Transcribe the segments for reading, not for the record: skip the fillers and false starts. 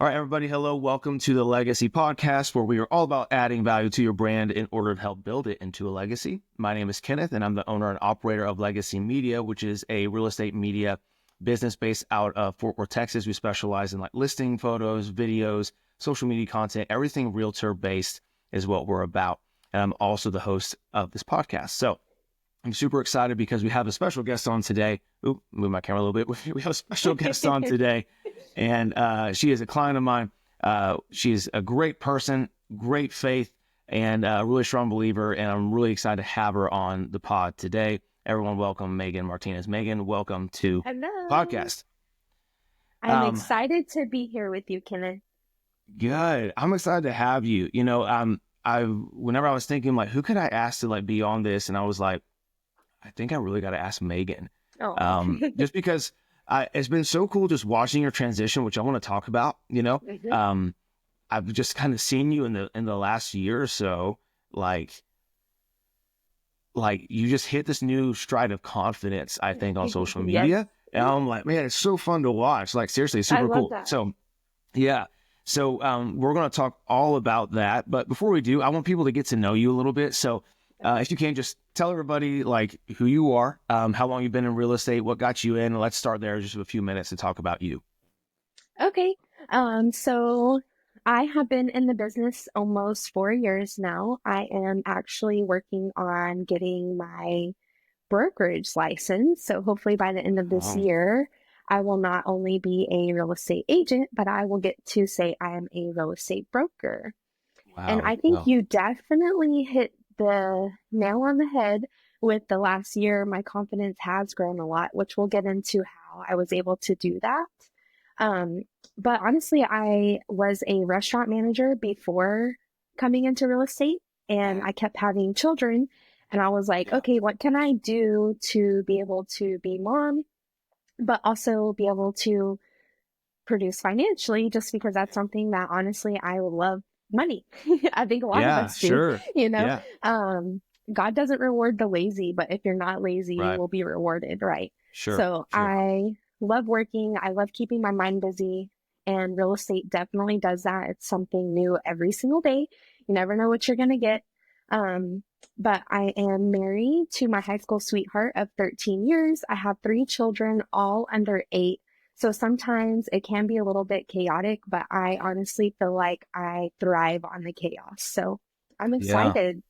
All right, everybody. Hello. Welcome to the Legacy Podcast, where we are all about adding value to your brand in order to help build it into a legacy. My name is Kenneth, and I'm the owner and operator of Legacy Media, which is a real estate media business based out of Fort Worth, Texas. We specialize in listing photos, videos, social media content, everything realtor based is what we're about. And I'm also the host of this podcast. So I'm super excited because we have a special guest on today. Oop, move my camera a little bit. We have a special guest on today, and she is a client of mine. She's a great person, great faith, and a really strong believer, and I'm really excited to have her on the pod today. Everyone welcome Meaghan Martinez. Meaghan, welcome to Hello. the podcast. I'm excited to be here with you, Kenneth. Good. I'm excited to have you. Whenever I was thinking, who could I ask to be on this? And I was like, I think I really got to ask Meaghan. Oh. Just because it's been so cool just watching your transition, which I want to talk about, Mm-hmm. I've just kind of seen you in the last year or so, like you just hit this new stride of confidence, I think, on social Yes. media. And I'm like, man, it's so fun to watch. Seriously, it's I super love cool. that. So yeah. So we're going to talk all about that. But before we do, I want people to get to know you a little bit. So if you can, just tell everybody who you are, how long you've been in real estate, what got you in, and let's start there just a few minutes to talk about you. Okay. So I have been in the business almost 4 years now. I am actually working on getting my brokerage license. So hopefully by the end of this Oh, year, I will not only be a real estate agent, but I will get to say I am a real estate broker. And wow. I think Wow. you definitely hit the nail on the head with the last year. My confidence has grown a lot, which we'll get into how I was able to do that. Um, but honestly, I was a restaurant manager before coming into real estate, and I kept having children. And I was like, Yeah. okay, what can I do to be able to be mom, but also be able to produce financially, just because that's something that honestly I love money. I think a lot of Yeah, us do, sure. you know. Yeah, God doesn't reward the lazy, but if you're not lazy, you right. will be rewarded, right? Sure, So sure. I love working. I love keeping my mind busy, and real estate definitely does that. It's something new every single day. You never know what you're going to get. Um, but I am married to my high school sweetheart of 13 years. I have 3 children, all under 8. So sometimes it can be a little bit chaotic, but I honestly feel like I thrive on the chaos. So I'm Yeah, excited.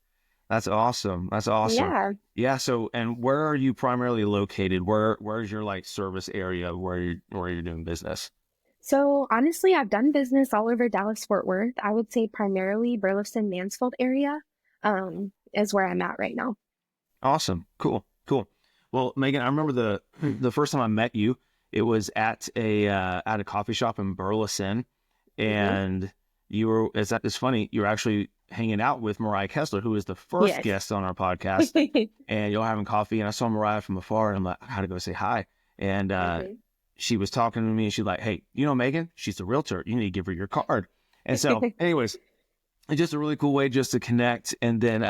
that's awesome. That's awesome. Yeah. Yeah, so and where are you primarily located? Where's your service area where you're doing business? So honestly, I've done business all over Dallas, Fort Worth. I would say primarily Burleson, Mansfield area, is where I'm at right now. Awesome. Cool. Cool. Well, Meaghan, I remember the first time I met you, it was at a coffee shop in Burleson, Hmm. and it's funny, you were actually hanging out with Mariah Kessler, who was the first Yes. guest on our podcast, and you're having coffee, and I saw Mariah from afar, and I'm like, I gotta go say hi. And Hmm. she was talking to me, and she's like, hey, Meaghan? She's a realtor. You need to give her your card. And so, anyways, it's just a really cool way just to connect. And then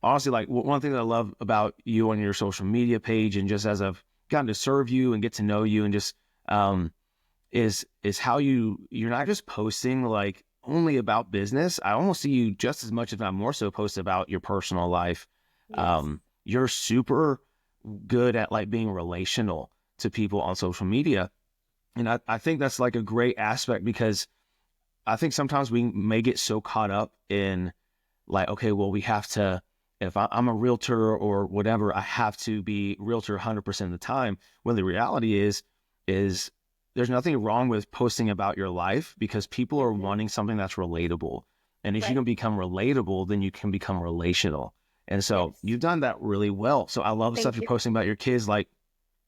honestly, one thing that I love about you on your social media page, and just as I've gotten to serve you and get to know you, and just is how you're not just posting only about business. I almost see you just as much, if not more so, post about your personal life. Yes. You're super good at being relational to people on social media. And I think that's a great aspect, because I think sometimes we may get so caught up in okay, well, we have to, if I'm a realtor or whatever, I have to be realtor 100% of the time. When the reality is there's nothing wrong with posting about your life, because people are Hmm. wanting something that's relatable. And if you Right. can become relatable, then you can become relational. And so Yes. you've done that really well. So I love the stuff Thank you're you. posting about your kids.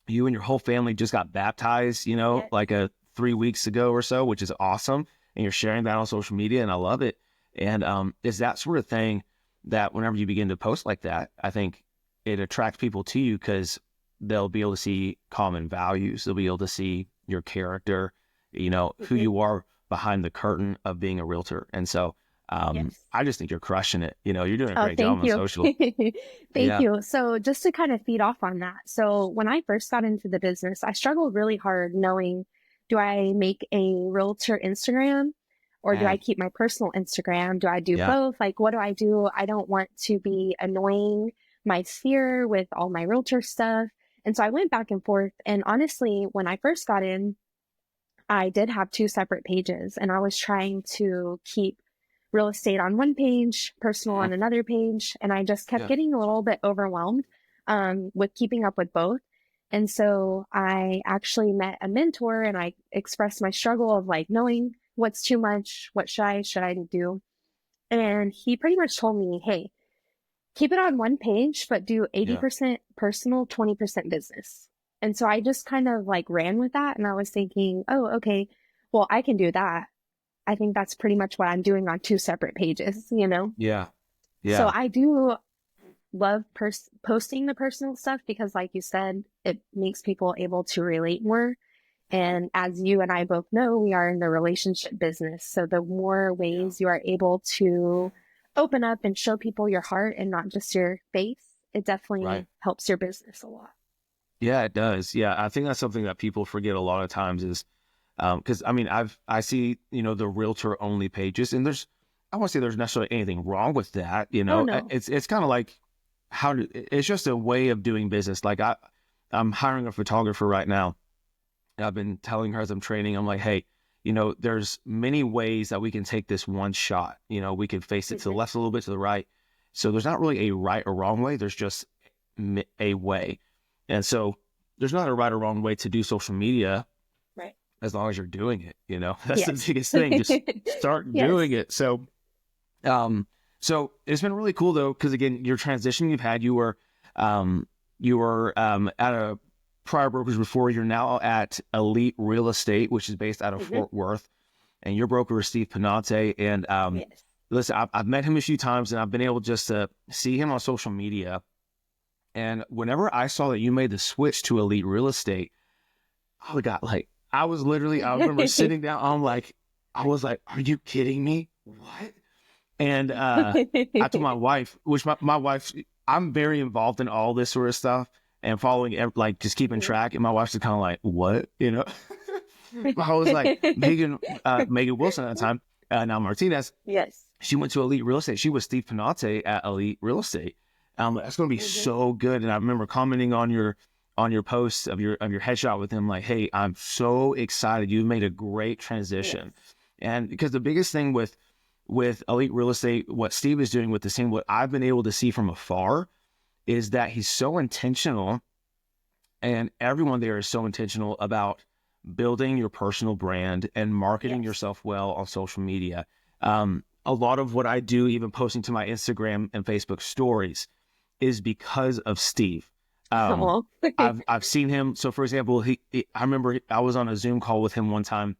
You and your whole family just got baptized, Yes. 3 weeks ago or so, which is awesome. And you're sharing that on social media, and I love it. And it's that sort of thing that whenever you begin to post like that, I think it attracts people to you, because they'll be able to see common values. They'll be able to see your character, who Hmm. you are behind the curtain of being a realtor. And so Yes. I just think you're crushing it. You're doing a Oh, great job thank on you. social. Thank Yeah. you. So just to kind of feed off on that. So when I first got into the business, I struggled really hard knowing, do I make a realtor Instagram or do I Mm, keep my personal Instagram? Do I do yeah. both? Like, what do I do? I don't want to be annoying my sphere with all my realtor stuff. And so I went back and forth. And honestly, when I first got in, I did have two separate pages and I was trying to keep real estate on one page, personal Mm, on another page. And I just kept yeah. getting a little bit overwhelmed with keeping up with both. And so I actually met a mentor and I expressed my struggle of like knowing what's too much, what should I do? And he pretty much told me, hey, keep it on one page, but do Yeah. 80% personal, 20% business. And so I just kind of like ran with that. And I was thinking, oh, okay, well, I can do that. I think that's pretty much what I'm doing on two separate pages, you know? Yeah. So Yeah. I do love posting the personal stuff because, like you said, it makes people able to relate more. And as you and I both know, we are in the relationship business. So the more Yeah. ways you are able to open up and show people your heart and not just your face, it Right. definitely helps your business a lot. Yeah, it does. Yeah. I think that's something that people forget a lot of times is, because I mean, I see, the realtor only pages, and I won't say there's necessarily anything wrong with that. Oh, no. It's kind of like it's just a way of doing business. Like I'm hiring a photographer right now. And I've been telling her as I'm training, I'm like, hey, there's many ways that we can take this one shot. We can face it to the Mhm. left a little bit, to the right. So there's not really a right or wrong way. There's just a way. And so there's not a right or wrong way to do social media Right. as long as you're doing it. That's the Yes. biggest thing. Just start doing Yes. it. Um, so it's been really cool though, because again, your transition you've had, you were at a prior brokerage before. You're now at Elite Real Estate, which is based out of Mhm. Fort Worth, and your broker is Steve Panate. And Yes. listen, I've met him a few times, and I've been able just to see him on social media. And whenever I saw that you made the switch to Elite Real Estate, I remember sitting down, I was like, are you kidding me? What? And I told my wife, which my wife, I'm very involved in all this sort of stuff and following, like just keeping Mhm. track. And my wife's kind of like, what? I was like, Meaghan Wilson at the time, now Martinez, Yes. she went to Elite Real Estate. She was Steve Panate at Elite Real Estate. That's going to be Mhm. so good. And I remember commenting on your posts of your headshot with him, like, hey, I'm so excited. You made a great Yes. transition. And because the biggest thing with Elite Real Estate, what Steve is doing with the same, what I've been able to see from afar is that he's so intentional, and everyone there is so intentional about building your personal brand and marketing Yes. yourself well on social media. A lot of what I do, even posting to my Instagram and Facebook stories, is because of Steve. Um, Oh. I've seen him. So, for example, I remember I was on a Zoom call with him one time.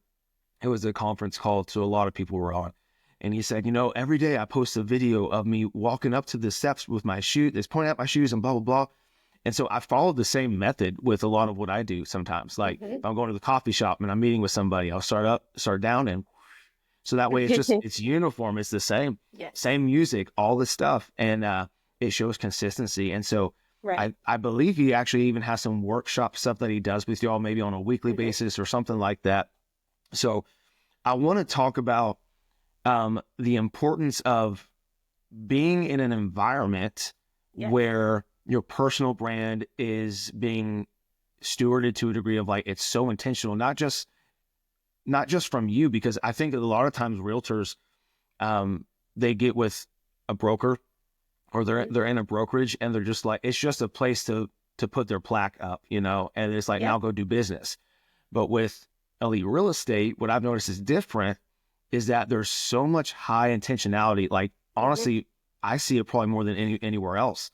It was a conference call, so a lot of people were on. And he said, every day I post a video of me walking up to the steps with my shoe, that's pointing out my shoes and blah, blah, blah. And so I followed the same method with a lot of what I do sometimes. Like Mhm. if I'm going to the coffee shop and I'm meeting with somebody, I'll start up, start down. And so that way it's uniform. It's the Yes. same music, all this stuff. And it shows consistency. And so Right. I believe he actually even has some workshop stuff that he does with y'all, maybe on a weekly Mhm. basis or something like that. So I want to talk about the importance of being in an environment Yes. where your personal brand is being stewarded to a degree of like it's so intentional, not just from you, because I think that a lot of times realtors they get with a broker or they're Mhm. they're in a brokerage and they're just like it's just a place to put their plaque up, and it's like now Yep. go do business. But with Elite Real Estate, what I've noticed is different is that there's so much high intentionality. Like Mhm. honestly, I see it probably more than anywhere else,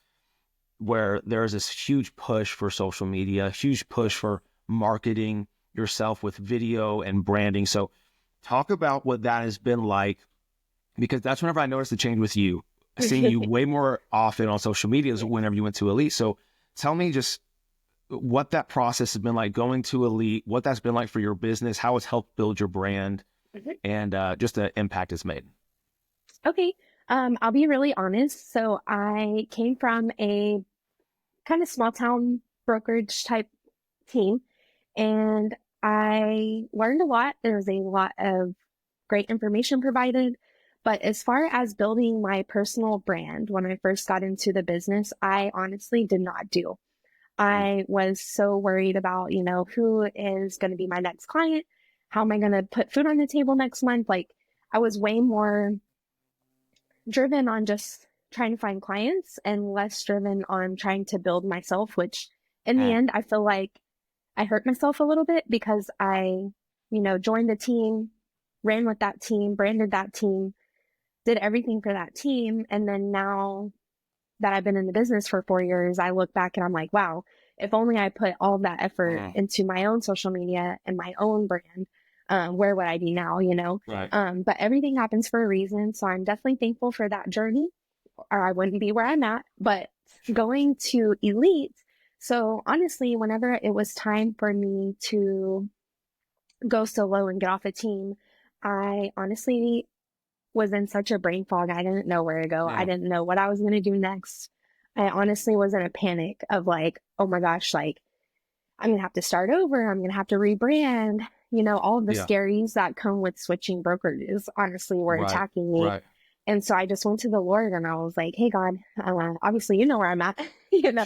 where there's this huge push for social media, huge push Yes. for marketing yourself with video and branding. So talk about what that has been like, because that's whenever I noticed the change with you, seeing you way more often on social media is Yes. whenever you went to Elite. So tell me just what that process has been like going to Elite, what that's been like for your business, how it's helped build your brand, Mhm. and just the impact it's made. Okay. I'll be really honest. So I came from a kind of small town brokerage type team. And I learned a lot. There was a lot of great information provided. But as far as building my personal brand, when I first got into the business, I honestly did not do. Mm. I was so worried about, who is going to be my next client? How am I going to put food on the table next month? Like, I was way more driven on just trying to find clients and less driven on trying to build myself, which in the Mm. end, I feel like I hurt myself a little bit because I, joined the team, ran with that team, branded that team, did everything for that team. And then now that I've been in the business for 4 years, I look back and I'm like, wow, if only I put all that effort Mm. into my own social media and my own brand, where would I be now? Right. But everything happens for a reason. So I'm definitely thankful for that journey, or I wouldn't be where I'm at. But Sure. going to Elite, so honestly, whenever it was time for me to go solo and get off a team, I honestly was in such a brain fog. I didn't know where to go. I Mm. didn't know what I was going to do next. I honestly was in a panic of like, oh my gosh, like I'm going to have to start over. I'm going to have to rebrand. All of the Yeah. scaries that come with switching brokerages honestly were Right. attacking me. Right. And so I just went to the Lord and I was like, hey, God, obviously, you know where I'm at.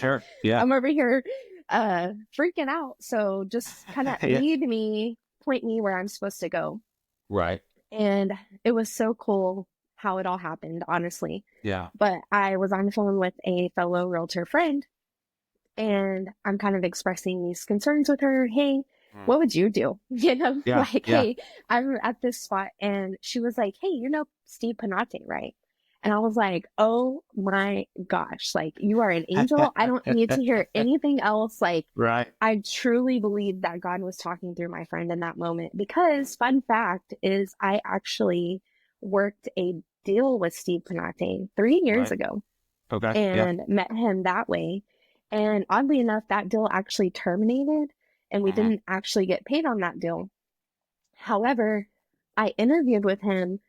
Sure. Yeah. I'm over here freaking out. So just kind of Yeah. lead me, point me where I'm supposed to go. Right. And it was so cool how it all happened, honestly. Yeah. But I was on the phone with a fellow realtor friend and I'm kind of expressing these concerns with her. Hey, Mm. what would you do? Yeah. Like, Yeah. hey, I'm at this spot. And she was like, hey, Steve Panate, right? And I was like, oh my gosh, like you are an angel. I don't need to hear anything else. Like, Right. I truly believe that God was talking through my friend in that moment because fun fact is I actually worked a deal with Steve Panate 3 years Right. ago Okay. Yeah. and met him that way. And oddly enough, that deal actually terminated and we Mhm. didn't actually get paid on that deal. However, I interviewed with him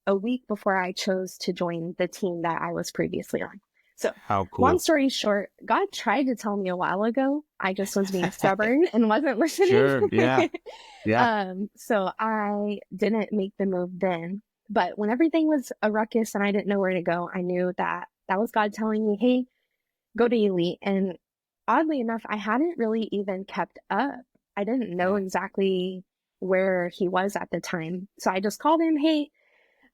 a week before I chose to join the team that I was previously on. So, How long cool. story short, God tried to tell me a while ago. I just was being stubborn and wasn't listening. Sure. Yeah. Yeah. So I didn't make the move then. But when everything was a ruckus and I didn't know where to go, I knew that that was God telling me, hey, go to Elite. And oddly enough, I hadn't really even kept up. I didn't know Mm. exactly where he was at the time. So I just called him, hey,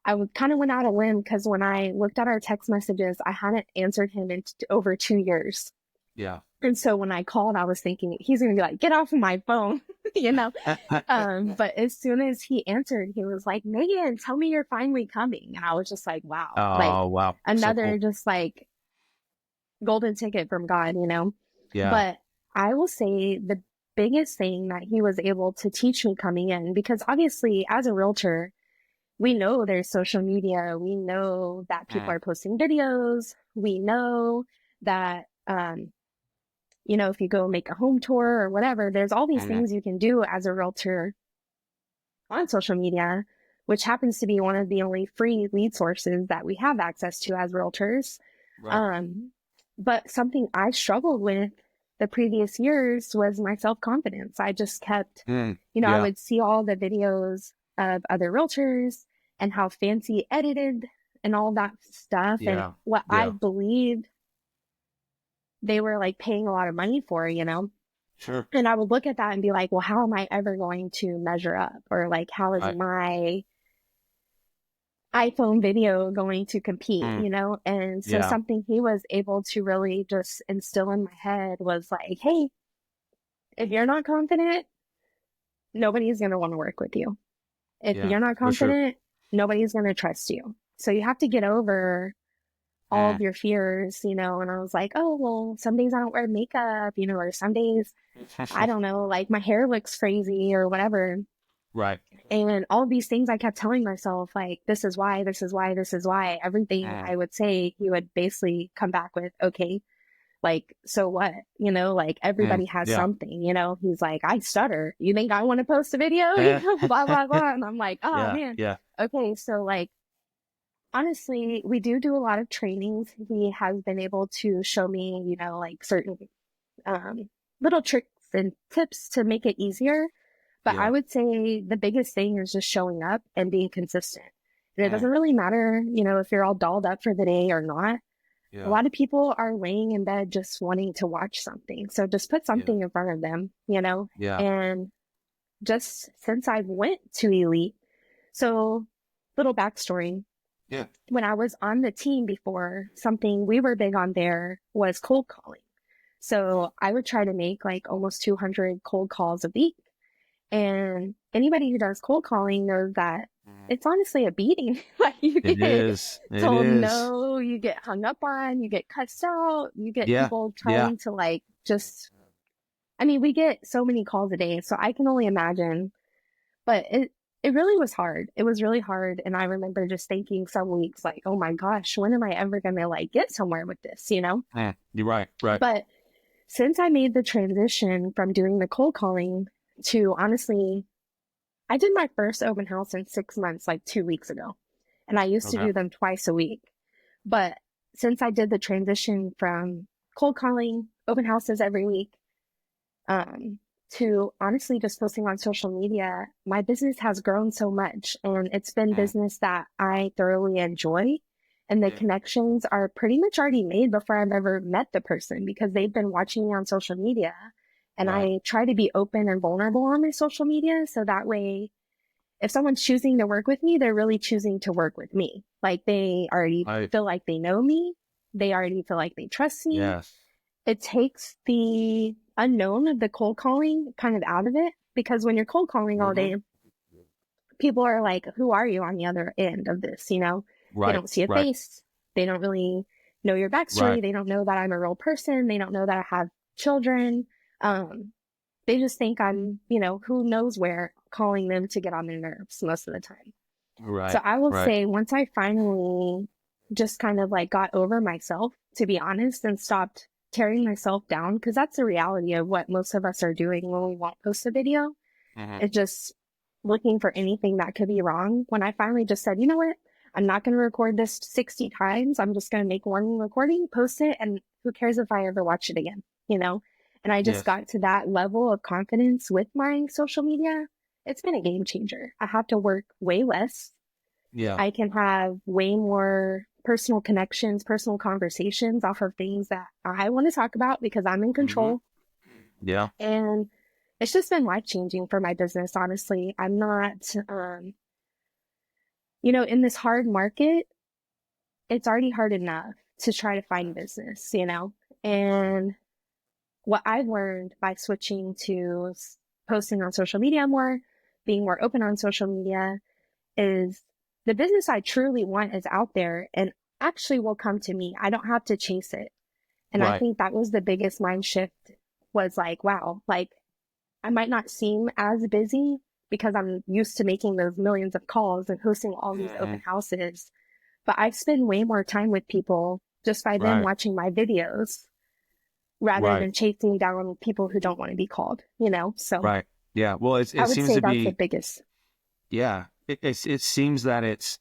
I kind of went out on a limb because when I looked at our text messages, I hadn't answered him in over 2 years. Yeah. And so when I called, I was thinking he's going to be like, get off of my phone, you know? But as soon as he answered, he was like, Meaghan, tell me you're finally coming. And I was just like, wow, like Oh, wow. So another cool. just like golden ticket from God. Yeah. But I will say the biggest thing that he was able to teach me coming in, because obviously as a realtor, we know there's social media. We know that people Mm. are posting videos. We know that, if you go make a home tour or whatever, there's all these Mhm. things you can do as a realtor on social media, which happens to be one of the only free lead sources that we have access to as realtors. Right. Um, but something I struggled with the previous years was my self confidence. I just kept, Mm. I Yeah. would see all the videos of other realtors and how fancy edited and all that stuff. And Yeah. what I Yeah. believed they were like paying a lot of money for. Sure. And I would look at that and be like, well, how am I ever going to measure up? Or like, how is Right. my iPhone video going to Mm. compete? And so Yeah. something he was able to really just instill in my head was like, hey, if you're not confident, nobody's going to want to work with you. If Yeah. you're not For sure. confident, nobody's going to trust you. So you have to get over all Mm. of your fears. And I was like, oh, well, some days I don't wear makeup, or some days, I don't know, like my hair looks crazy or whatever. Right. And all of these things I kept telling myself, like, this is why, this is why, this is why. Everything Mm. I would say, he would basically come back with, okay, like, so what? Like Mm. everybody has Yeah. something. He's like, I stutter. You think I want to post a video? Blah, blah, blah. And I'm like, oh Yeah. man. Yeah. Okay. So like, honestly, we do a lot of trainings. He has been able to show me, like certain, um, little tricks and tips to make it easier. But I Yeah. would say the biggest thing is just showing up and being consistent. And it Mm. doesn't really matter, if you're all dolled up for the day or not. A Yeah. lot of people are laying in bed just wanting to watch something. So just put Yeah. something in front of them, Yeah. and just since I went to Elite, so little backstory. Yeah. When I was on the team before, something we were big on there was cold calling. So I would try to make like almost 200 cold calls a week. And anybody who does cold calling knows that Mhm. it's honestly a beating. Like you It get is. It told is. no, you get hung up on, you get cussed out, you get Yeah. people Yeah. trying to like just, I mean, we get so many calls a day, so I can only imagine. But it really was hard. It was really hard. And I remember just thinking some weeks like, oh my gosh, when am I ever gonna like get somewhere with this? Mm. You're right. Right. But since I made the transition from doing the cold calling to honestly, I did my first open house in 6 months, like 2 weeks ago. And I used to Okay. do them twice a week. But since I did the transition from cold calling, open houses every week, um, to honestly just posting on social media, my business has grown so much and it's been Mm. business that I thoroughly enjoy. And the Yeah. connections are pretty much already made before I've ever met the person because they've been watching me on social media. And Right. I try to be open and vulnerable on my social media. So that way, if someone's choosing to work with me, they're really choosing to work with me. Like they already Right. feel like they know me. They already feel like they trust me. Yes. It takes the unknown of the cold calling kind of out of it because when you're cold calling all Hmm. day, people are like, who are you on the other end of this? They Right. don't see a Right. face. They don't really know your Right. backstory. They don't know that I'm a real person. They don't know that I have children. Um, they just think I'm, who knows where calling them to get on their nerves most of the time. So Right. I will Right. say once I finally just kind of like got over myself, to be honest, and stopped tearing myself down, because that's the reality of what most of us are doing when we won't post a video. Hmm. It's just looking for anything that could be wrong. When I finally just said, you know what? I'm not going to record this 60 times. I'm just going to make one recording, post it, and who cares if I ever watch it again, you know? And I just Yes. got to that level of confidence with my social media. It's been a game changer. I have to work way less. Yeah. I can have way more personal connections, personal conversations off of things that I want to talk about because I'm in Hmm. control. Yeah. And it's just been life changing for my business, honestly. I'm not, in this hard market, it's already hard enough to try to find business. And what I've learned by switching to posting on social media more, being more open on social media, is the business I truly want is out there and actually will come to me. I don't have to chase it. And I Right. think that was the biggest mind shift was like, wow, like I might not seem as busy because I'm used to making those millions of calls and hosting all these Hmm. open houses, but I spend way more time with people just by them Right. watching my videos rather Right. than chasing down people who don't want to be called. So Right. Yeah. Well, it I would seems say to that's the be, biggest. yeah, it seems that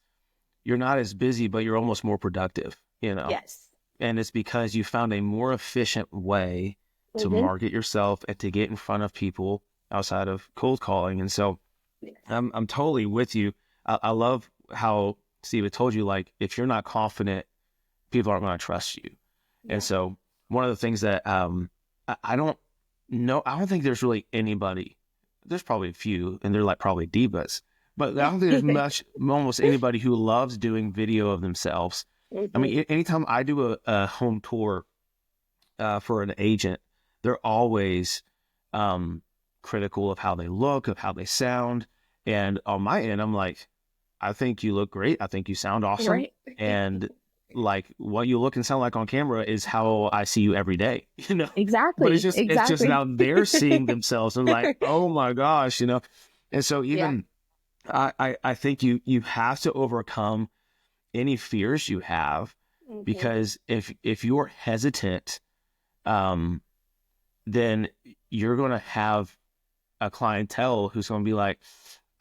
you're not as busy, but you're almost more productive. Yes. And it's because you found a more efficient way to Mm-hmm. market yourself and to get in front of people outside of cold calling. And so I'm totally with you. I love how Steve had told you, like, if you're not confident, people aren't going to trust you. And Yeah. so one of the things that I don't know, I don't think there's really anybody, there's probably a few, and they're like probably divas, but I don't think there's almost anybody who loves doing video of themselves. I Mm-hmm. mean, anytime I do a home tour for an agent, they're always critical of how they look, of how they sound. And on my end, I'm like, I think you look great. I think you sound awesome. Right. And like what you look and sound like on camera is how I see you every day, you know? But Exactly. it's just Exactly. now they're seeing themselves and like, oh my gosh. And so Yeah. even I think you have to overcome any fears you have, Mm-hmm. because if you're hesitant, um, then you're gonna have a clientele who's gonna be like,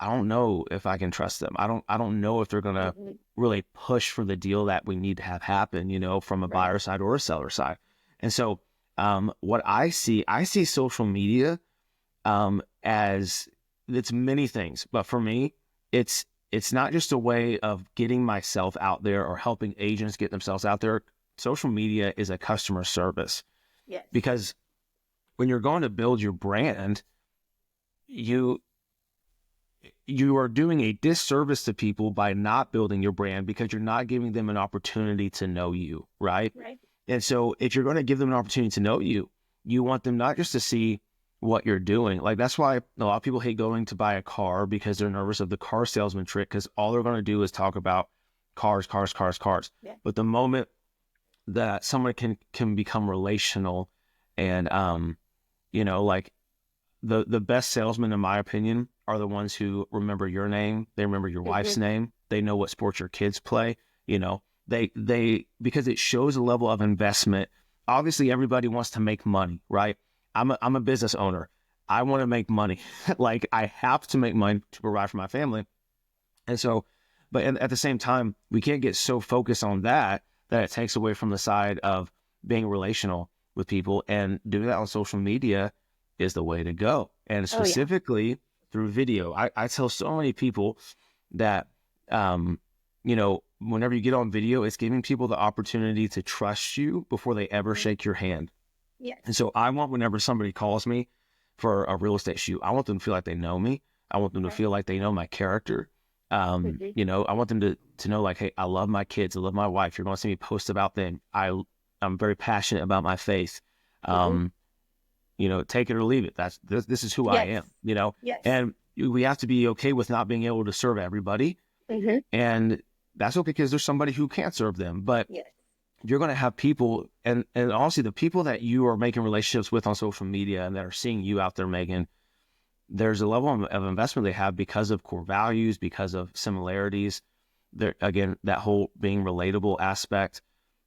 I don't know if I can trust them. I don't know if they're gonna Mm-hmm. really push for the deal that we need to have happen, from a Right. buyer side or a seller side. And so what I see social media as it's many things, but for me, it's not just a way of getting myself out there or helping agents get themselves out there. Social media is a customer service. Yes. Because when you're going to build your brand, you are doing a disservice to people by not building your brand, because you're not giving them an opportunity to know you, right? Right. And so if you're going to give them an opportunity to know you, you want them not just to see what you're doing. Like, that's why a lot of people hate going to buy a car, because they're nervous of the car salesman trick, because all they're going to do is talk about cars. Yeah. But the moment that someone can become relational and, like the best salesmen, in my opinion, are the ones who remember your name. They remember your wife's name. They know what sports your kids play. They because it shows a level of investment. Obviously, everybody wants to make money, right? I'm a business owner. I want to make money. Like, I have to make money to provide for my family. And so, but at the same time, we can't get so focused on that it takes away from the side of being relational with people, and doing that on social media is the way to go. And specifically through video. I tell so many people that, whenever you get on video, it's giving people the opportunity to trust you before they ever shake your hand. Yes. And so I want, whenever somebody calls me for a real estate shoot, I want them to feel like they know me. I want them to feel like they know my character. I want them to know, like, hey, I love my kids. I love my wife. You're going to see me post about them. I'm very passionate about my faith. Take it or leave it. This is who I am, Yes. and we have to be okay with not being able to serve everybody. And that's okay, because there's somebody who can't serve them, but you're going to have people, and honestly, the people that you are making relationships with on social media and that are seeing you out there, Meaghan, there's a level of investment they have because of core values, because of similarities. There, again, that whole being relatable aspect.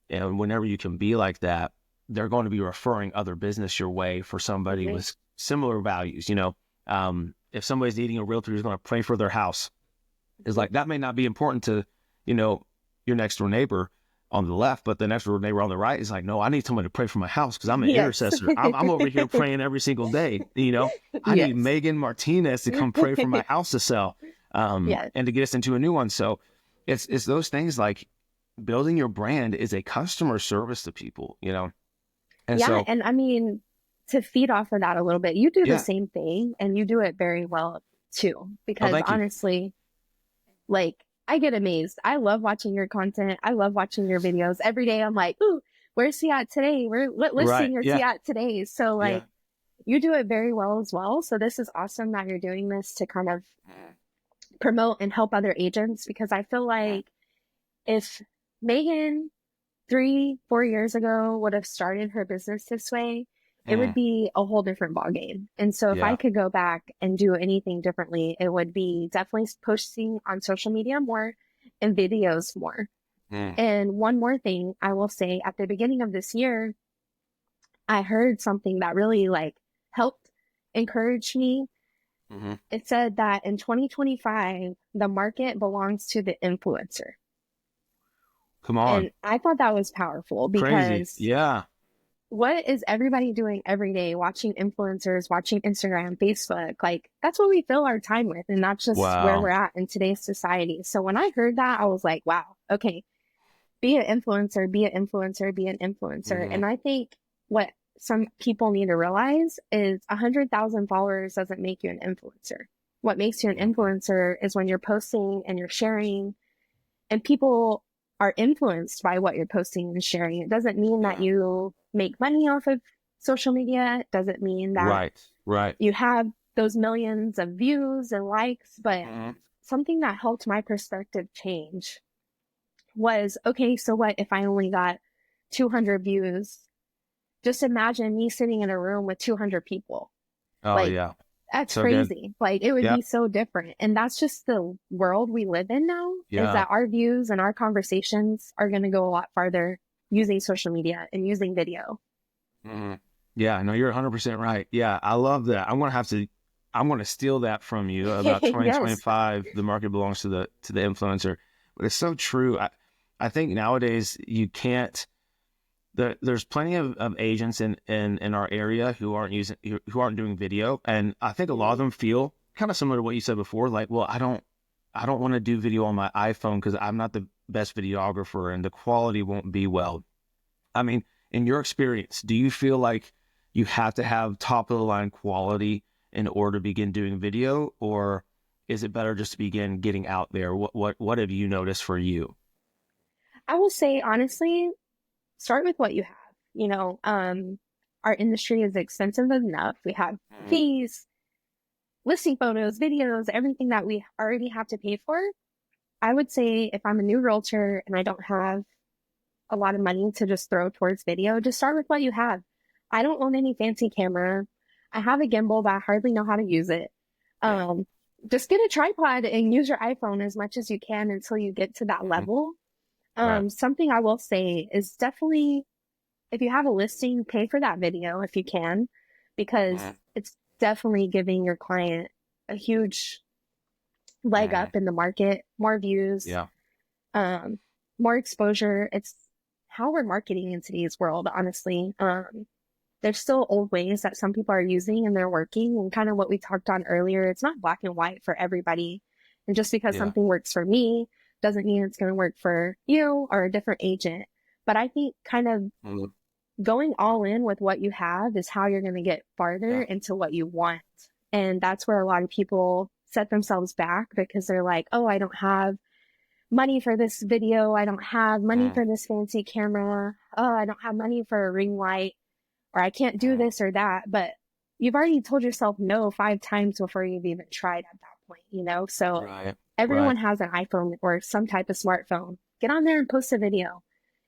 And whenever you can be like that, they're going to be referring other business your way for somebody with similar values. If somebody's needing a realtor who's going to pray for their house, it's like, that may not be important to, your next door neighbor on the left, but the next door neighbor on the right is like, no, I need someone to pray for my house because I'm an intercessor. I'm over here praying every single day. I need Meaghan Martinez to come pray for my house to sell, and to get us into a new one. So it's those things, like building your brand is a customer service to people, And so, and I mean, to feed off of that a little bit, you do the same thing, and you do it very well too, because honestly, like, I get amazed. I love watching your content. I love watching your videos. Every day I'm like, ooh, where's he at today? What listing is he at today? So like, you do it very well as well. So this is awesome that you're doing this to kind of promote and help other agents, because I feel like if Meaghan 3-4 years ago would have started her business this way, it would be a whole different ballgame. And so if I could go back and do anything differently, it would be definitely posting on social media more and videos more. And one more thing I will say, at the beginning of this year, I heard something that really helped encourage me. It said that in 2025, the market belongs to the influencer. Come on. And I thought that was powerful, because crazy. What is everybody doing every day? Watching influencers, watching Instagram, Facebook. Like, that's what we fill our time with. And that's just where we're at in today's society. So when I heard that, I was like, wow, okay, be an influencer, be an influencer, be an influencer. And I think what some people need to realize is 100,000 followers doesn't make you an influencer. What makes you an influencer is when you're posting and you're sharing, and people are influenced by what you're posting and sharing. It doesn't mean that you make money off of social media. It doesn't mean that you have those millions of views and likes. But something that helped my perspective change was, okay, so what if I only got 200 views? Just imagine me sitting in a room with 200 people. That's so crazy. Good. Like, it would be so different. And that's just the world we live in now, is that our views and our conversations are going to go a lot farther using social media and using video. Yeah, no, you're 100% right. Yeah, I love that. I'm going to steal that from you about 2025. The market belongs to the influencer. But it's so true. I think nowadays you can't, there's plenty of agents in our area who aren't doing video, and I think a lot of them feel kind of similar to what you said before, like, well, I don't want to do video on my iPhone because I'm not the best videographer and the quality won't be well. I mean, in your experience, do you feel like you have to have top of the line quality in order to begin doing video, or is it better just to begin getting out there? What have you noticed for you? I will say, honestly, start with what you have. Our industry is expensive enough. We have Mhm. fees, listing photos, videos, everything that we already have to pay for. I would say if I'm a new realtor and I don't have a lot of money to just throw towards video, just start with what you have. I don't own any fancy camera. I have a gimbal, but I hardly know how to use it. Yeah. Um, just get a tripod and use your iPhone as much as you can until you get to that Mhm. level. Right. Something I will say is definitely, if you have a listing, pay for that video if you can, because Mhm. it's definitely giving your client a huge leg Mhm. up in the market, more views, Yeah. um, more exposure. It's how we're marketing in today's world, honestly. There's still old ways that some people are using and they're working. And kind of what we talked on earlier, it's not black and white for everybody. And just because Yeah. something works for me doesn't mean it's going to work for you or a different agent. But I think kind of Mhm. going all in with what you have is how you're going to get farther Yeah. into what you want. And that's where a lot of people set themselves back because they're like, oh, I don't have money for this video. I don't have money Mhm. for this fancy camera. Oh, I don't have money for a ring light, or I can't do Mhm. this or that. But you've already told yourself no 5 times before you've even tried at that point. So Right. Right. everyone has an iPhone or some type of smartphone. Get on there and post a video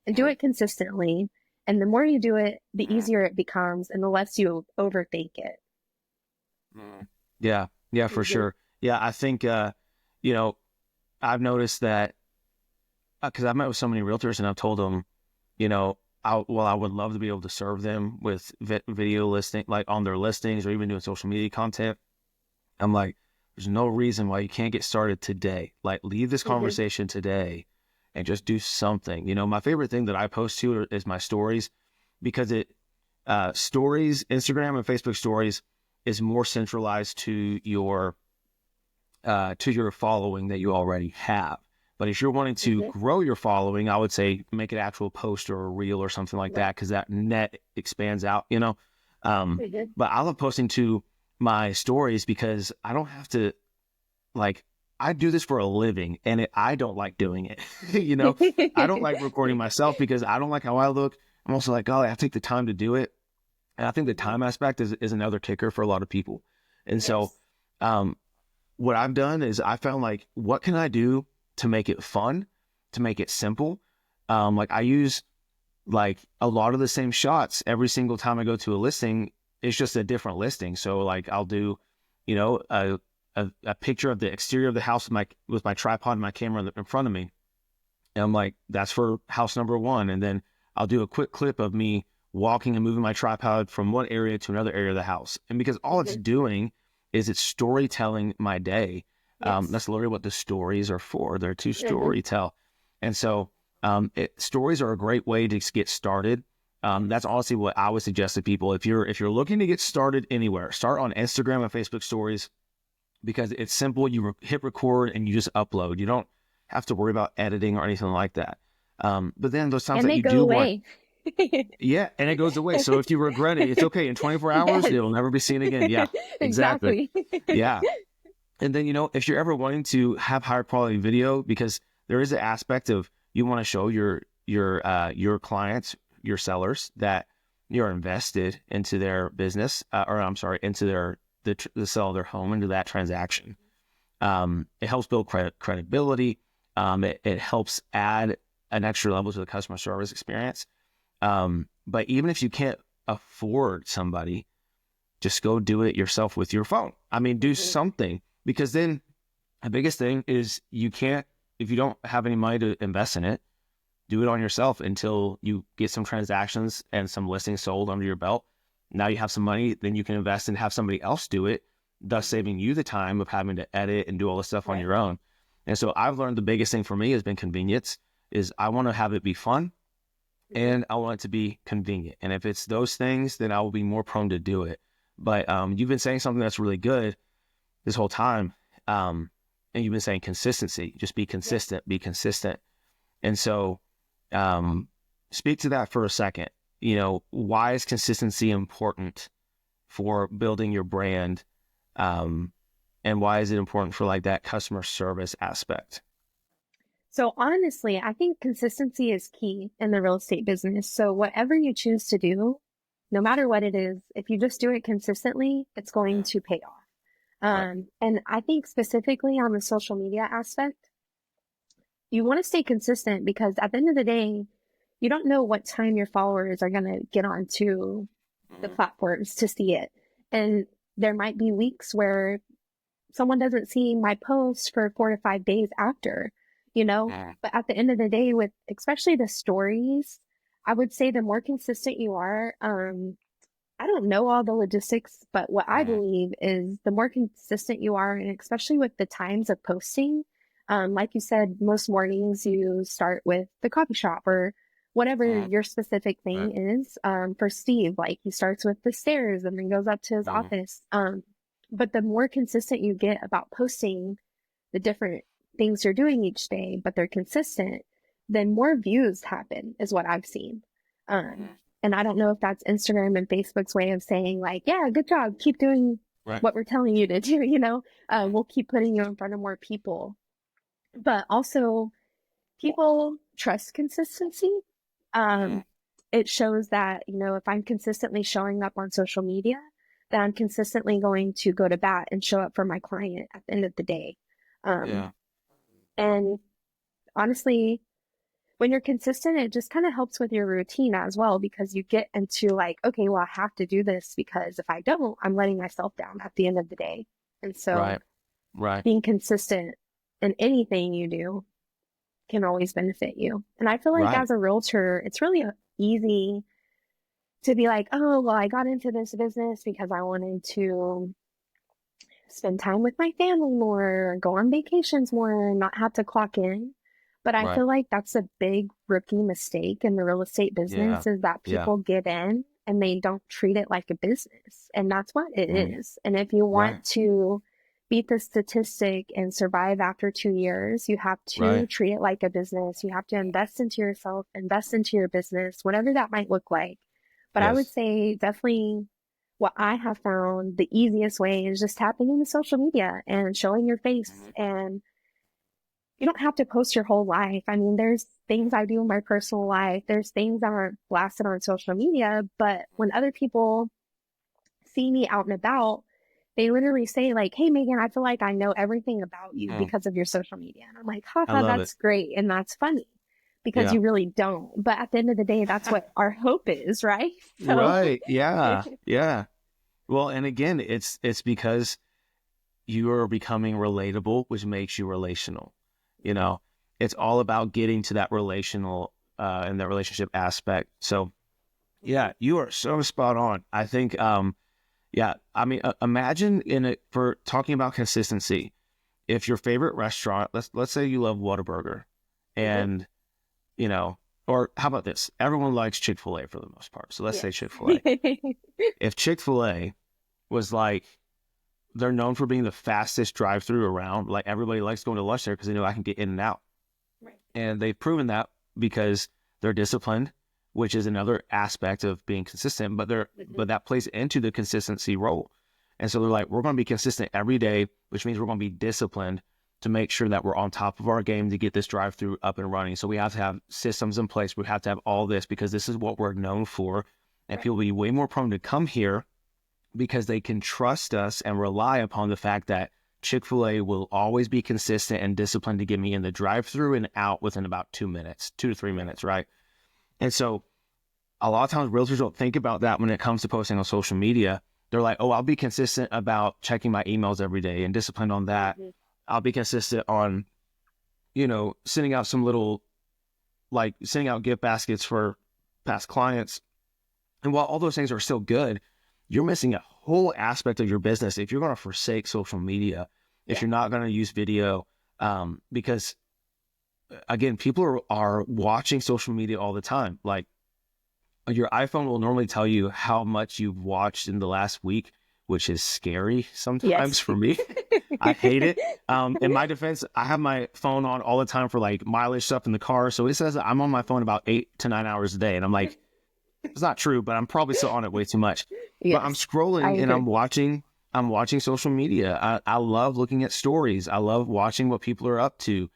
and do Mhm. it consistently. And the more you do it, the Mhm. easier it becomes and the less you overthink it. Mhm. Yeah. Yeah, for Mhm. sure. Yeah, I think, you know, I've noticed that because I've met with so many realtors and I've told them, you know, I would love to be able to serve them with video listing, like on their listings or even doing social media content. I'm like, there's no reason why you can't get started today. Like, leave this Mhm. conversation today and just do something. My favorite thing that I post to is my stories because stories, Instagram and Facebook stories is more centralized to your following that you already have. But if you're wanting to Mhm. grow your following, I would say make an actual post or a reel or something like Right. that because that net expands out. Um, Mhm. but I love posting to my stories because I don't have to like I do this for a living and I don't like doing it. I don't like recording myself because I don't like how I look. I'm also like, golly, I take the time to do it. And I think the Mhm. time aspect is another kicker for a lot of people. And so, Yes. um, what I've done is I found like, what can I do to make it fun, to make it simple? Like I use like a lot of the same shots every single time I go to a listing. It's just a different listing. So like I'll do, you know, a picture of the exterior of the house with my tripod and my camera in front of me. And I'm like, that's for house number one. And then I'll do a quick clip of me walking and moving my tripod from one area to another area of the house. And because all it's Mhm. doing is it's storytelling my day. Yes. That's literally what the stories are for. They're to Mhm. story tell. And so stories are a great way to get started. That's honestly what I would suggest to people. If you're looking to get started anywhere, start on Instagram and Facebook stories because it's simple. You hit record and you just upload. You don't have to worry about editing or anything like that. But then those times And that they you go do want, away. yeah, and it goes away. So if you regret it, it's okay. In 24 hours, Yes. it'll never be seen again. Yeah, exactly. Exactly. Yeah. And then, if you're ever wanting to have higher quality video, because there is an aspect of you want to show your clients, your sellers that you're invested into their business, or I'm sorry, into the sale of their home, into that transaction. It helps build credibility. It helps add an extra level to the customer service experience. But even if you can't afford somebody, just go do it yourself with your phone. I mean, do Mhm. something because then the biggest thing is if you don't have any money to invest in it, do it on yourself until you get some transactions and some listings sold under your belt. Now you have some money, then you can invest and have somebody else do it, thus Mhm. saving you the time of having to edit and do all this stuff on Right. your own. And so I've learned the biggest thing for me has been convenience is I want to have it be fun Mhm. and I want it to be convenient. And if it's those things, then I will be more prone to do it. But you've been saying something that's really good this whole time. And you've been saying consistency, just be consistent, be consistent. And so, speak to that for a second. You know, why is consistency important for building your brand? And why is it important for like that customer service aspect? So honestly, I think consistency is key in the real estate business. So whatever you choose to do, no matter what it is, if you just do it consistently, it's going to pay off. Right. And I think specifically on the social media aspect, you want to stay consistent because at the end of the day, you don't know what time your followers are going to get onto the platforms to see it. And there might be weeks where someone doesn't see my post for 4 to 5 days after, you know? But at the end of the day, with especially the stories, I would say the more consistent you are, I don't know all the logistics, but what I believe is the more consistent you are, and especially with the times of posting, like you said, most mornings you start with the coffee shop or whatever your specific thing is. For Steve, like he starts with the stairs and then goes up to his office. But the more consistent you get about posting the different things you're doing each day, but they're consistent, then more views happen, is what I've seen. And I don't know if that's Instagram and Facebook's way of saying like, yeah, good job, keep doing what we're telling you to do, you know, we'll keep putting you in front of more people. But also people trust consistency. It shows that, you know, if I'm consistently showing up on social media, then I'm consistently going to go to bat and show up for my client at the end of the day. And honestly, when you're consistent, it just kind of helps with your routine as well, because you get into like, okay, well, I have to do this because if I don't, I'm letting myself down at the end of the day. And so being consistent in anything you do can always benefit you. And I feel like as a realtor, it's really easy to be like, oh, well, I got into this business because I wanted to spend time with my family more, go on vacations more, and not have to clock in. But I feel like that's a big rookie mistake in the real estate business is that people get in and they don't treat it like a business. And that's what it is. And if you want to beat the statistic and survive after 2 years, you have to treat it like a business. You have to invest into yourself, invest into your business, whatever that might look like. But I would say definitely what I have found the easiest way is just tapping into social media and showing your face. And you don't have to post your whole life. I mean, there's things I do in my personal life. There's things that aren't blasted on social media. But when other people see me out and about, they literally say like, hey, Meaghan, I feel like I know everything about you because of your social media. And I'm like, haha, that's great. And that's funny because you really don't. But at the end of the day, that's what our hope is, right? So. Yeah. Well, and again, it's because you are becoming relatable, which makes you relational. You know, it's all about getting to that relational and that relationship aspect. So yeah, you are so spot on. I think, yeah, I mean, imagine for talking about consistency, if your favorite restaurant, let's say you love Whataburger and, you know, or how about this? Everyone likes Chick-fil-A for the most part. So let's say Chick-fil-A. If Chick-fil-A was like, they're known for being the fastest drive-through around. Like everybody likes going to lunch there because they know I can get in and out. And they've proven that because they're disciplined, which is another aspect of being consistent, but that plays into the consistency role. And so they're like, we're going to be consistent every day, which means we're going to be disciplined to make sure that we're on top of our game to get this drive-through up and running. So we have to have systems in place. We have to have all this because this is what we're known for. And people will be way more prone to come here because they can trust us and rely upon the fact that Chick-fil-A will always be consistent and disciplined to get me in the drive-through and out within about 2 minutes, 2 to 3 minutes, right? And so a lot of times realtors don't think about that when it comes to posting on social media. They're like, oh, I'll be consistent about checking my emails every day and disciplined on that. I'll be consistent on, you know, sending out sending out gift baskets for past clients. And while all those things are still good, you're missing a whole aspect of your business if you're going to forsake social media, if you're not going to use video, because again, people are watching social media all the time. Like your iPhone will normally tell you how much you've watched in the last week which is scary sometimes Yes. for me. I hate it. In my defense, I have my phone on all the time for like mileage stuff in the car. So it says I'm on my phone about 8 to 9 hours a day. And I'm like, it's not true, but I'm probably still on it way too much. But I'm Yes, I scrolling and agree. I'm watching social media. I love looking at stories. I love watching what people are up to.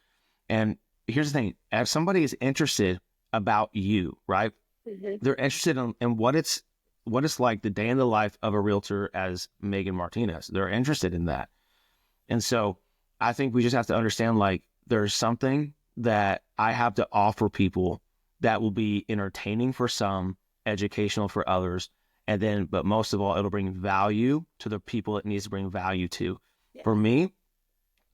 And here's the thing, if somebody is interested about you, right? Mhm. They're interested in what it's like the day in the life of a realtor as Meaghan Martinez. They're interested in that. And so I think we just have to understand, like, there's something that I have to offer people that will be entertaining for some, educational for others. And then, but most of all, it'll bring value to the people it needs to bring value to. Yeah. For me,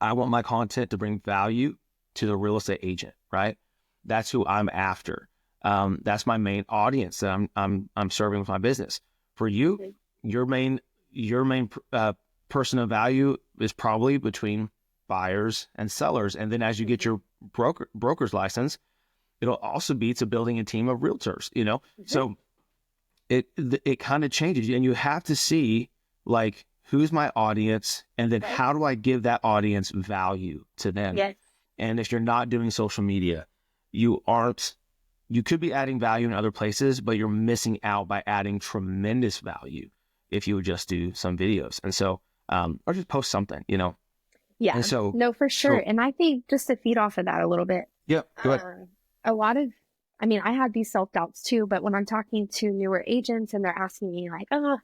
I want my content to bring value to the real estate agent, right? That's who I'm after. That's my main audience that I'm serving with my business. For you, Mhm. your main person of value is probably between buyers and sellers. And then as you get your broker's license, it'll also be to building a team of realtors, you know? Mhm. So it kind of changes, and you have to see, like, who's my audience, and then Right. how do I give that audience value to them? Yes. And if you're not doing social media, you could be adding value in other places, but you're missing out by adding tremendous value if you would just do some videos. And so, or just post something, you know? Yeah, And so, no, for sure. so And I think just to feed off of that a little bit, yeah, go ahead. a lot of, I mean, I had these self-doubts too, but when I'm talking to newer agents and they're asking me like, oh,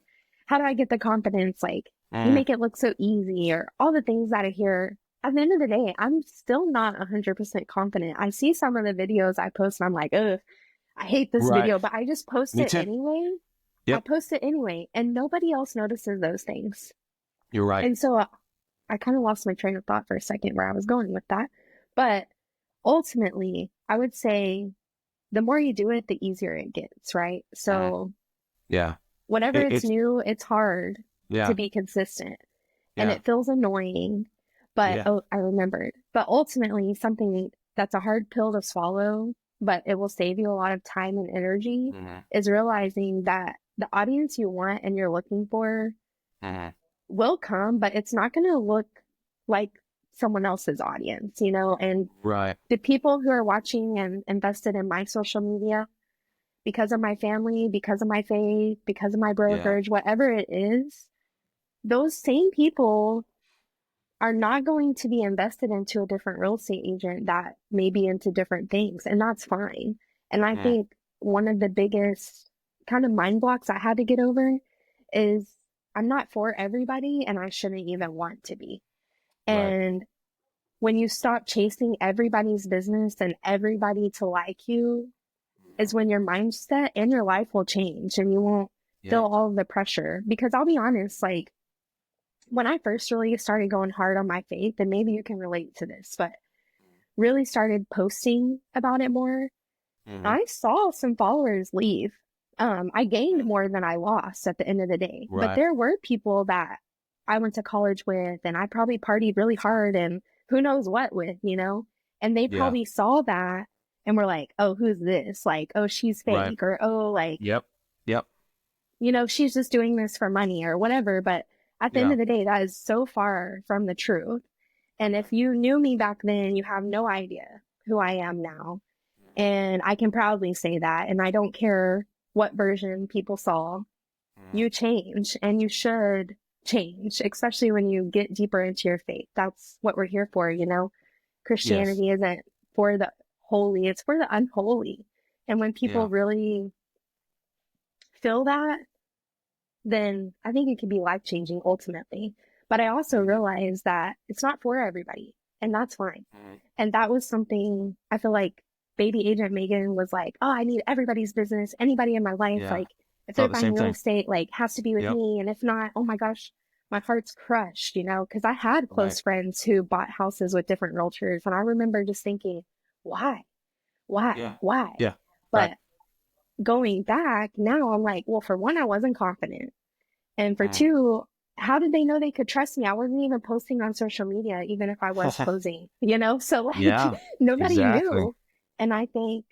how do I get the confidence? Like, you Mm, make it look so easy, or all the things that I hear. At the end of the day, I'm still not 100% confident. I see some of the videos I post and I'm like, ugh, I hate this right. video, but I just post Me it too. anyway. I Yep. post it anyway, and nobody else notices those things. You're right. And so I kind of lost my train of thought for a second where I was going with that. But ultimately, I would say the more you do it, the easier it gets, right? Mm, So yeah. whenever it's It's, new, it's hard to yeah. be consistent and Yeah. it feels annoying. But Yeah. oh, I remembered. But ultimately, something that's a hard pill to swallow, but it will save you a lot of time and energy, Mm-hmm. is realizing that the audience you want and you're looking for Mm-hmm. will come, but it's not going to look like someone else's audience, you know? And Right. the people who are watching and invested in my social media because of my family, because of my faith, because of my Yeah. brokerage, whatever it is, those same people are not going to be invested into a different real estate agent that may be into different things, and that's fine. And I Mm, think one of the biggest kind of mind blocks I had to get over is I'm not for everybody, and I shouldn't even want to be. right. And when you stop chasing everybody's business and everybody to like you, is when your mindset and your life will change and you won't Yeah. feel all of the pressure. Because I'll be honest, like when I first really started going hard on my faith, and maybe you can relate to this, but really started posting about it more, Mm-hmm. I saw some followers leave. I gained more than I lost at the end of the day. But Right. there were people that I went to college with and I probably partied really hard and who knows what with, you know? And they Yeah. probably saw that and were like, oh, who's this? Like, oh, she's Right. fake, or oh, like, Yep. Yep. you know, she's just doing this for money or whatever. But at the end Yeah. of the day, that is so far from the truth. And if you knew me back then, you have no idea who I am now. And I can proudly say that. And I don't care what version people saw. Mm, You change, and you should change, especially when you get deeper into your faith. That's what we're here for, you know? yes. Christianity isn't for the holy, it's for the unholy. And when people Yeah. really feel that, then I think it can be life changing ultimately. But I also Mm-hmm. realize that it's not for everybody, and that's fine. Mm-hmm. And that was something I feel like baby agent Meaghan was like, oh, I need everybody's business, anybody in my life. Yeah. Like, if they're Thought the buying same real thing. estate, like, has to be with Yep. me. And if not, oh my gosh, my heart's crushed, you know, because I had Right. close friends who bought houses with different realtors. And I remember just thinking, why? Why? Yeah. Why? Yeah. Right. But going back now, I'm like, well, for one, I wasn't confident. And for Mm. two, how did they know they could trust me? I wasn't even posting on social media, even if I was closing, you know? So like Yeah. nobody Exactly. knew. And I think,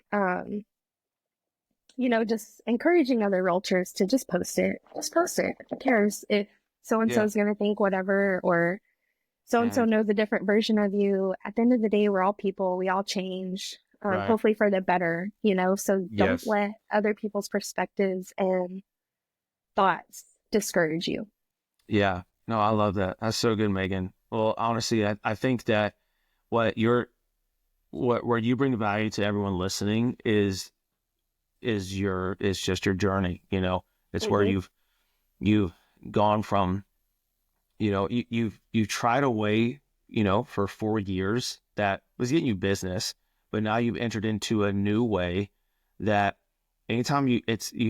you know, just encouraging other realtors to just post it. Just post it. Who cares if so and so is going to think whatever, or so and so knows a different version of you. At the end of the day, we're all people. We all change, Right. hopefully for the better, you know? So don't Yes. let other people's perspectives and thoughts discourage you. Yeah. No, I love that. That's so good, Meaghan. Well, honestly, I think that what you're where you bring value to everyone listening is just your journey. You know, it's where Mm-hmm. you've gone from, you know, you've tried a way, you know, for 4 years that was getting you business, but now you've entered into a new way that anytime you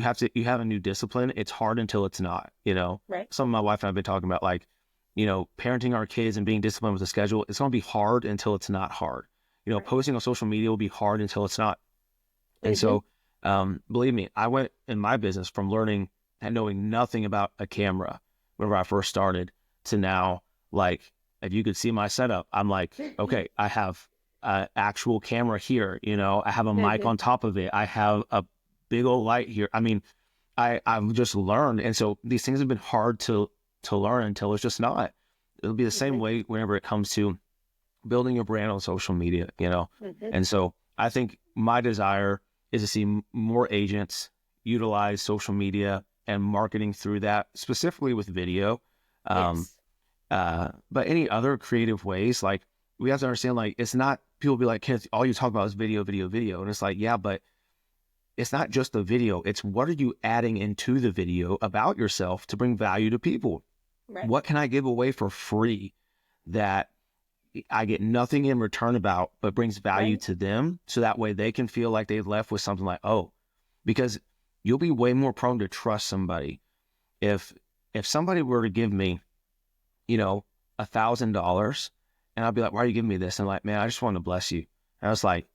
have a new discipline, it's hard until it's not, you know. Right. Some of my wife and I have been talking about, like, you know, parenting our kids and being disciplined with a schedule. It's going to be hard until it's not hard. You know, Right. posting on social media will be hard until it's not. And Mm-hmm. so, believe me, I went in my business from learning and knowing nothing about a camera whenever I first started to now, like, if you could see my setup, I'm like, okay, I have an actual camera here. You know, I have a mic Mm-hmm. on top of it. I have a big old light here. I mean, I've just learned. And so these things have been hard to learn until it's just not. It'll be the same Mm-hmm. way whenever it comes to building your brand on social media, you know? Mm-hmm. And so I think my desire is to see more agents utilize social media and marketing through that, specifically with video. Um, Yes. but any other creative ways, like, we have to understand, like, it's not, people be like, Kenneth, all you talk about is video, video, video. And it's like, yeah, but it's not just the video. It's what are you adding into the video about yourself to bring value to people? Right. What can I give away for free that I get nothing in return about, but brings value Right. to them, so that way they can feel like they left with something like, oh, because you'll be way more prone to trust somebody. If somebody were to give me, you know, $1,000, and I'd be like, why are you giving me this? And like, man, I just want to bless you. And I was like,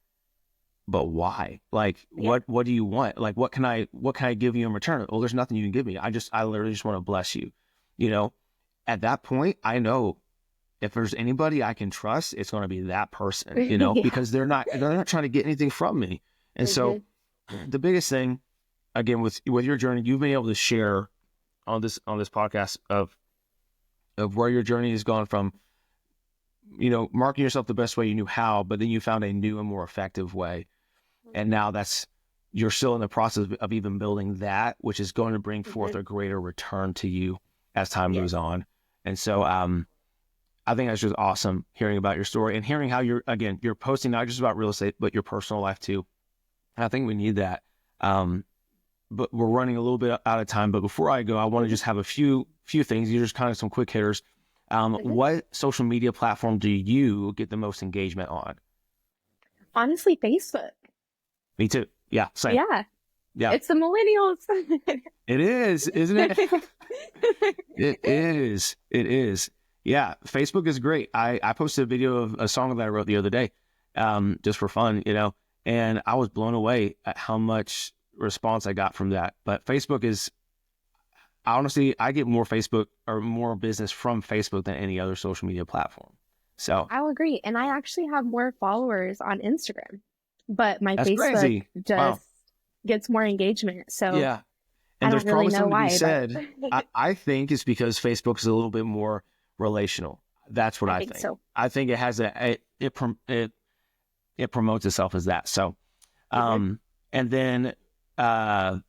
but why? Like, Yeah. what do you want? Like, what can I give you in return? Oh, there's nothing you can give me. I literally just want to bless you. You know, at that point, I know if there's anybody I can trust, it's going to be that person, you know, Yeah. because they're not trying to get anything from me. And Mm-hmm. so the biggest thing, again, with your journey, you've been able to share on this podcast of where your journey has gone from, you know, marketing yourself the best way you knew how, but then you found a new and more effective way. And now you're still in the process of even building that, which is going to bring forth Mm-hmm. a greater return to you as time moves Yes. on. And so, I think that's just awesome hearing about your story and hearing how you're posting not just about real estate, but your personal life too. And I think we need that. But we're running a little bit out of time. But before I go, I want to Mm-hmm. just have a few things. These are just kind of some quick hitters. Mm-hmm. What social media platform do you get the most engagement on? Honestly, Facebook. Me too. Yeah, same. Yeah. Yeah, It's the millennials. it is, isn't it? It is. It is. Yeah, Facebook is great. I posted a video of a song that I wrote the other day, just for fun, you know, and I was blown away at how much response I got from that. But Facebook is, honestly, I get more Facebook or more business from Facebook than any other social media platform. So I'll agree. And I actually have more followers on Instagram, but my that's Facebook crazy. just Wow. gets more engagement. So Yeah. I And there's don't really probably know something to be why, but said. I think it's because Facebook is a little bit more relational. That's what I I think think. so. I think it has it promotes itself as that. So, Hmm. and then, so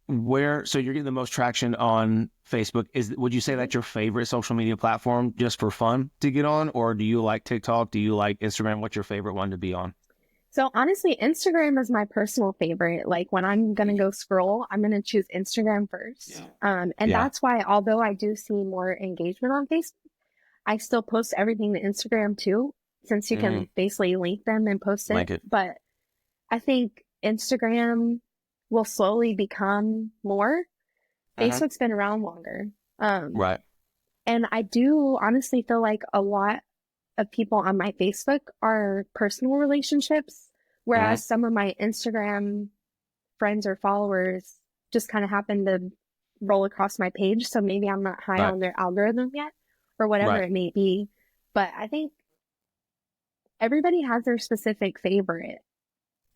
you're getting the most traction on Facebook. Would you say Hmm. that's your favorite social media platform just for fun to get on? Or do you like TikTok? Do you like Instagram? What's your favorite one to be on? So honestly, Instagram is my personal favorite. Like when I'm gonna go scroll, I'm gonna choose Instagram first. And Yeah. that's why, although I do see more engagement on Facebook, I still post everything to Instagram too, since you Mm-hmm. can basically link them and post it. Like it. But I think Instagram will slowly become more. Uh-huh. Facebook's been around longer. Um, Right. and I do honestly feel like a lot of people on my Facebook are personal relationships, Mm-hmm. whereas some of my Instagram friends or followers just kind of happen to roll across my page. So maybe I'm not high Right. on their algorithm yet or whatever Right. it may be. But I think everybody has their specific favorite.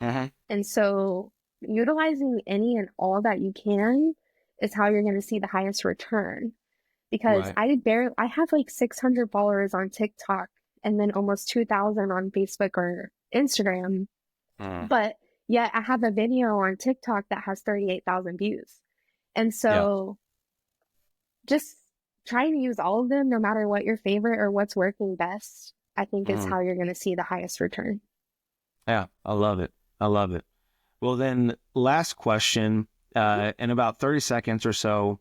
Mm-hmm. And so utilizing any and all that you can is how you're going to see the highest return. because Right. I have like 600 followers on TikTok and then almost 2,000 on Facebook or Instagram. Mm. But yet I have a video on TikTok that has 38,000 views. And Yeah. so just trying to use all of them, no matter what your favorite or what's working best, I think is Mm. how you're going to see the highest return. Yeah. I love it. I love it. Well, then last question, in about 30 seconds or so,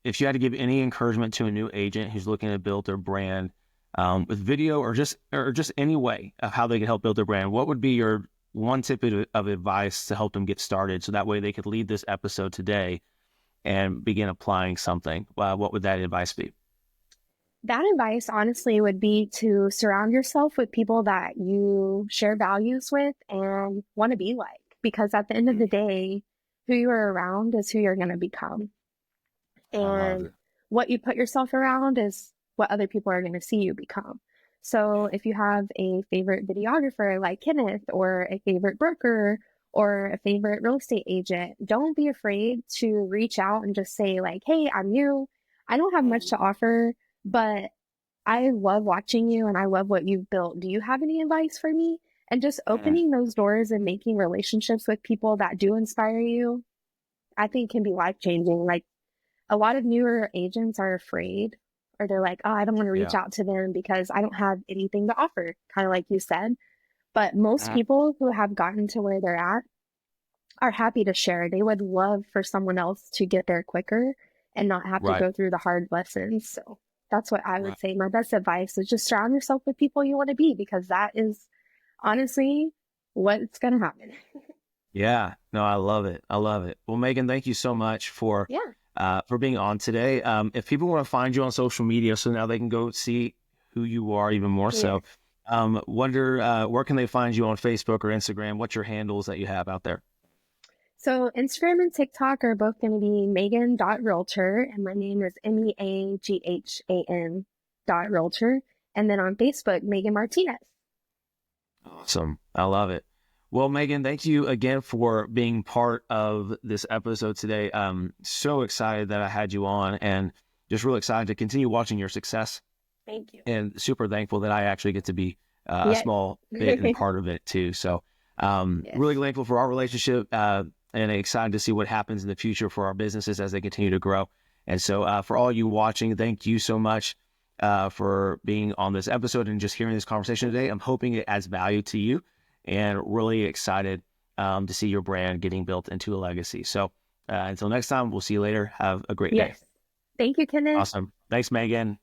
if you had to give any encouragement to a new agent who's looking to build their brand with video or just any way of how they can help build their brand, what would be your one tip of advice to help them get started so that way they could leave this episode today and begin applying something? What would that advice be? That advice, honestly, would be to surround yourself with people that you share values with and want to be like. Because at the end of Mm. the day, who you are around is who you're going to become. I love And it. what you put yourself around is what other people are going to see you become. So if you have a favorite videographer like Kenneth, or a favorite broker, or a favorite real estate agent, don't be afraid to reach out and just say, like, hey, I'm new. I don't have much to offer, but I love watching you and I love what you've built. Do you have any advice for me? And just Mm. opening those doors and making relationships with people that do inspire you, I think can be life changing. Like, a lot of newer agents are afraid, or they're like, oh, I don't want to reach Yeah. out to them because I don't have anything to offer, kind of like you said. But most Mm. people who have gotten to where they're at are happy to share. They would love for someone else to get there quicker and not have to Right. go through the hard lessons. So that's what I would Right. say. My best advice is just surround yourself with people you want to be, because that is honestly what's going to happen. Yeah. No, I love it. I love it. Well, Meaghan, thank you so much Yeah. for being on today. If people want to find you on social media, so now they can go see who you are even more Yeah. so, wonder where can they find you on Facebook or Instagram? What's your handles that you have out there? So Instagram and TikTok are both going to be Meaghan.realtor, and my name is Meaghan.realtor. And then on Facebook, Meaghan Martinez. Awesome. I love it. Well, Meaghan, thank you again for being part of this episode today. So excited that I had you on and just really excited to continue watching your success Thank you. and super thankful that I actually get to be a Yes. small bit and part of it too. So Yes. really thankful for our relationship and excited to see what happens in the future for our businesses as they continue to grow. And so for all you watching, thank you so much for being on this episode and just hearing this conversation today. I'm hoping it adds value to you and really excited to see your brand getting built into a legacy. So until next time, we'll see you later. Have a great day. Yes. Thank you, Kenneth. Awesome. Thanks, Meaghan.